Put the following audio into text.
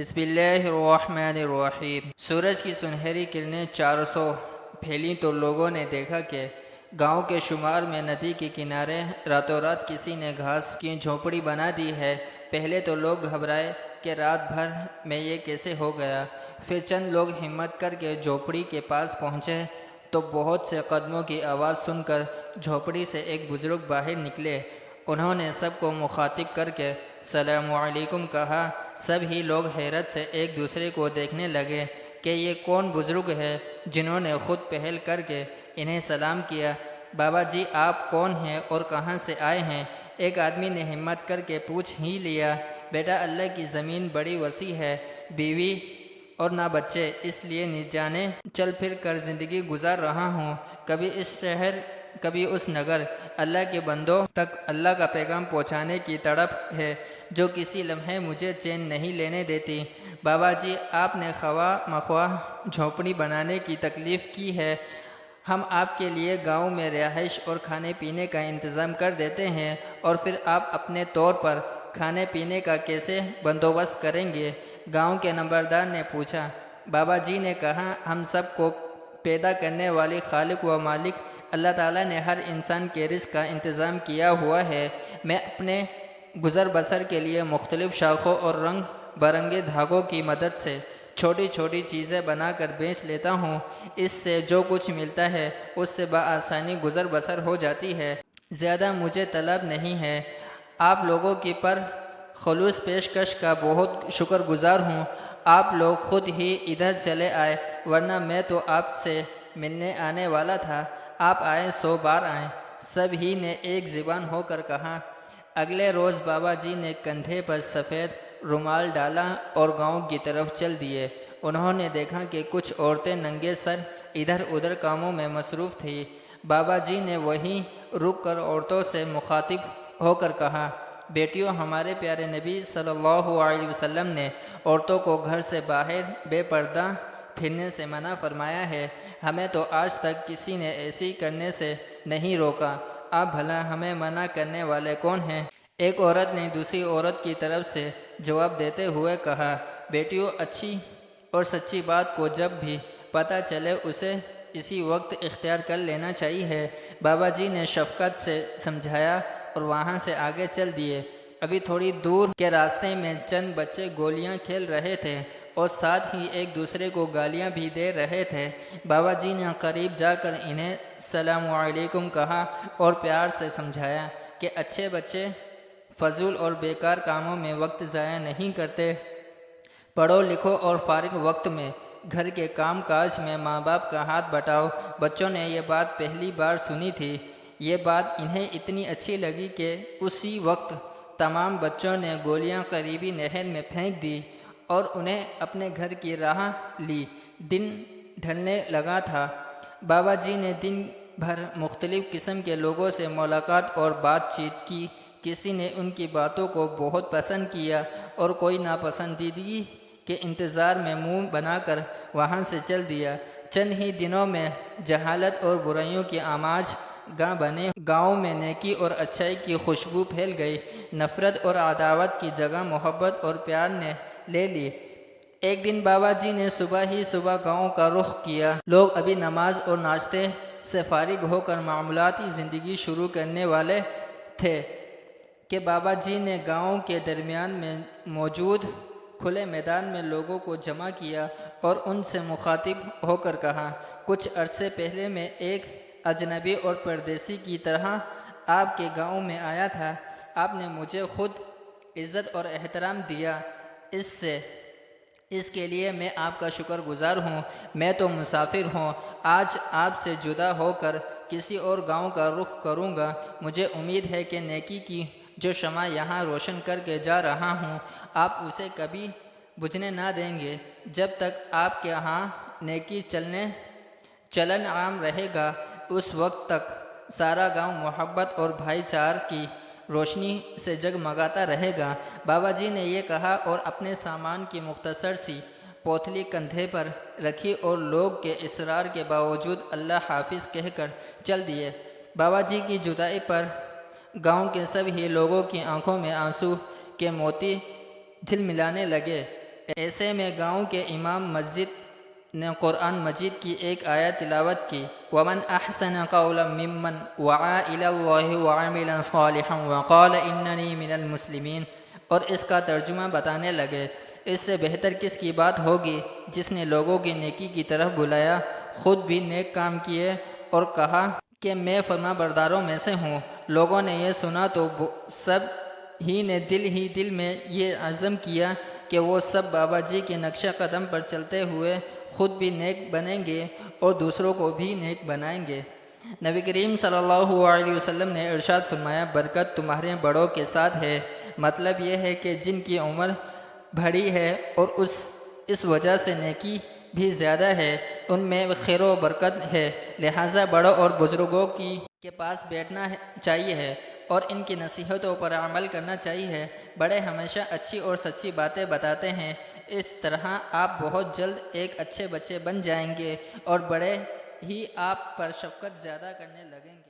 بسم اللہ الرحمن الرحیم۔ سورج کی سنہری کرنیں چاروں سو پھیلیں تو لوگوں نے دیکھا کہ گاؤں کے شمار میں ندی کے کنارے راتوں رات کسی نے گھاس کی جھونپڑی بنا دی ہے۔ پہلے تو لوگ گھبرائے کہ رات بھر میں یہ کیسے ہو گیا۔ پھر چند لوگ ہمت کر کے جھونپڑی کے پاس پہنچے تو بہت سے قدموں کی آواز سن کر جھونپڑی سے ایک بزرگ باہر نکلے۔ انہوں نے سب کو مخاطب کر کے السلام علیکم کہا۔ سب ہی لوگ حیرت سے ایک دوسرے کو دیکھنے لگے کہ یہ کون بزرگ ہے جنہوں نے خود پہل کر کے انہیں سلام کیا۔ بابا جی آپ کون ہیں اور کہاں سے آئے ہیں؟ ایک آدمی نے ہمت کر کے پوچھ ہی لیا، بیٹا اللہ کی زمین بڑی وسیع ہے، بیوی اور نہ بچے، اس لیے نہ جانے چل پھر کر زندگی گزار رہا ہوں، کبھی اس شہر کبھی اس نگر۔ اللہ کے بندوں تک اللہ کا پیغام پہنچانے کی تڑپ ہے جو کسی لمحے مجھے چین نہیں لینے دیتی۔ بابا جی آپ نے خواہ مخواہ جھونپڑی بنانے کی تکلیف کی ہے، ہم آپ کے لیے گاؤں میں رہائش اور کھانے پینے کا انتظام کر دیتے ہیں، اور پھر آپ اپنے طور پر کھانے پینے کا کیسے بندوبست کریں گے؟ گاؤں کے نمبردار نے پوچھا۔ بابا جی نے کہا، ہم سب کو پیدا کرنے والے خالق و مالک اللہ تعالیٰ نے ہر انسان کے رزق کا انتظام کیا ہوا ہے۔ میں اپنے گزر بسر کے لیے مختلف شاخوں اور رنگ برنگے دھاگوں کی مدد سے چھوٹی چھوٹی چیزیں بنا کر بیچ لیتا ہوں، اس سے جو کچھ ملتا ہے اس سے بآسانی گزر بسر ہو جاتی ہے، زیادہ مجھے طلب نہیں ہے۔ آپ لوگوں کی پر خلوص پیشکش کا بہت شکر گزار ہوں۔ آپ لوگ خود ہی ادھر چلے آئے، ورنہ میں تو آپ سے ملنے آنے والا تھا۔ آپ آئے سو بار آئیں، سب ہی نے ایک زبان ہو کر کہا۔ اگلے روز بابا جی نے کندھے پر سفید رومال ڈالا اور گاؤں کی طرف چل دیے۔ انہوں نے دیکھا کہ کچھ عورتیں ننگے سر ادھر ادھر کاموں میں مصروف تھیں۔ بابا جی نے وہیں رک کر عورتوں سے مخاطب ہو کر کہا، بیٹیوں، ہمارے پیارے نبی صلی اللہ علیہ وسلم نے عورتوں کو گھر سے باہر بے پردہ پھرنے سے منع فرمایا ہے، ہمیں تو آج تک کسی نے ایسی کرنے سے نہیں روکا، اب بھلا ہمیں منع کرنے والے کون ہیں؟ ایک عورت نے دوسری عورت کی طرف سے جواب دیتے ہوئے کہا، بیٹیوں، اچھی اور سچی بات کو جب بھی پتہ چلے اسے اسی وقت اختیار کر لینا چاہیے۔ بابا جی نے شفقت سے سمجھایا اور وہاں سے آگے چل دیے۔ ابھی تھوڑی دور کے راستے میں چند بچے گولیاں کھیل رہے تھے اور ساتھ ہی ایک دوسرے کو گالیاں بھی دے رہے تھے۔ بابا جی نے قریب جا کر انہیں السلام علیکم کہا اور پیار سے سمجھایا کہ اچھے بچے فضول اور بیکار کاموں میں وقت ضائع نہیں کرتے، پڑھو لکھو اور فارغ وقت میں گھر کے کام کاج میں ماں باپ کا ہاتھ بٹاؤ۔ بچوں نے یہ بات پہلی بار سنی تھی۔ یہ بات انہیں اتنی اچھی لگی کہ اسی وقت تمام بچوں نے گولیاں قریبی نہر میں پھینک دی اور انہیں اپنے گھر کی راہ لی۔ دن ڈھلنے لگا تھا۔ بابا جی نے دن بھر مختلف قسم کے لوگوں سے ملاقات اور بات چیت کی۔ کسی نے ان کی باتوں کو بہت پسند کیا اور کوئی ناپسندیدگی کے انتظار میں منہ بنا کر وہاں سے چل دیا۔ چند ہی دنوں میں جہالت اور برائیوں کی آماج گاہ بنے۔ گاؤں میں نیکی اور اچھائی کی خوشبو پھیل گئی۔ نفرت اور عداوت کی جگہ محبت اور پیار نے لے لی۔ ایک دن بابا جی نے صبح ہی صبح گاؤں کا رخ کیا۔ لوگ ابھی نماز اور ناشتے سے فارغ ہو کر معمولاتی زندگی شروع کرنے والے تھے کہ بابا جی نے گاؤں کے درمیان میں موجود کھلے میدان میں لوگوں کو جمع کیا اور ان سے مخاطب ہو کر کہا، کچھ عرصے پہلے میں ایک اجنبی اور پردیسی کی طرح آپ کے گاؤں میں آیا تھا۔ آپ نے مجھے خود عزت اور احترام دیا، اس کے لیے میں آپ کا شکر گزار ہوں۔ میں تو مسافر ہوں، آج آپ سے جدا ہو کر کسی اور گاؤں کا رخ کروں گا۔ مجھے امید ہے کہ نیکی کی جو شمع یہاں روشن کر کے جا رہا ہوں، آپ اسے کبھی بجھنے نہ دیں گے۔ جب تک آپ کے ہاں نیکی چلن عام رہے گا، اس وقت تک سارا گاؤں محبت اور بھائی چار کی روشنی سے جگمگاتا رہے گا۔ بابا جی نے یہ کہا اور اپنے سامان کی مختصر سی پوتلی کندھے پر رکھی اور لوگ کے اصرار کے باوجود اللہ حافظ کہہ کر چل دیے۔ بابا جی کی جدائی پر گاؤں کے سب ہی لوگوں کی آنکھوں میں آنسو کے موتی جھلملانے لگے۔ ایسے میں گاؤں کے امام مسجد نے قرآن مجید کی ایک آیت تلاوت کی، وَمَنْ أَحْسَنَ قَوْلًا مِّمَّنْ وَعَا إِلَى اللَّهِ وَعَمِلَ صَالِحًا وَقَالَ إِنَّنِي مِنَ الْمُسْلِمِينَ، اور اس کا ترجمہ بتانے لگے، اس سے بہتر کس کی بات ہوگی جس نے لوگوں کی نیکی کی طرف بلایا، خود بھی نیک کام کیے اور کہا کہ میں فرما برداروں میں سے ہوں۔ لوگوں نے یہ سنا تو سب ہی نے دل میں یہ عزم کیا کہ وہ سب بابا جی کے نقشہ قدم پر چلتے ہوئے خود بھی نیک بنیں گے اور دوسروں کو بھی نیک بنائیں گے۔ نبی کریم صلی اللہ علیہ وسلم نے ارشاد فرمایا، برکت تمہارے بڑوں کے ساتھ ہے۔ مطلب یہ ہے کہ جن کی عمر بڑھی ہے اور اس وجہ سے نیکی بھی زیادہ ہے، ان میں خیر و برکت ہے، لہٰذا بڑوں اور بزرگوں کے پاس بیٹھنا چاہیے ہے اور ان کی نصیحتوں پر عمل کرنا چاہیے۔ بڑے ہمیشہ اچھی اور سچی باتیں بتاتے ہیں، اس طرح آپ بہت جلد ایک اچھے بچے بن جائیں گے اور بڑے ہی آپ پر شفقت زیادہ کرنے لگیں گے۔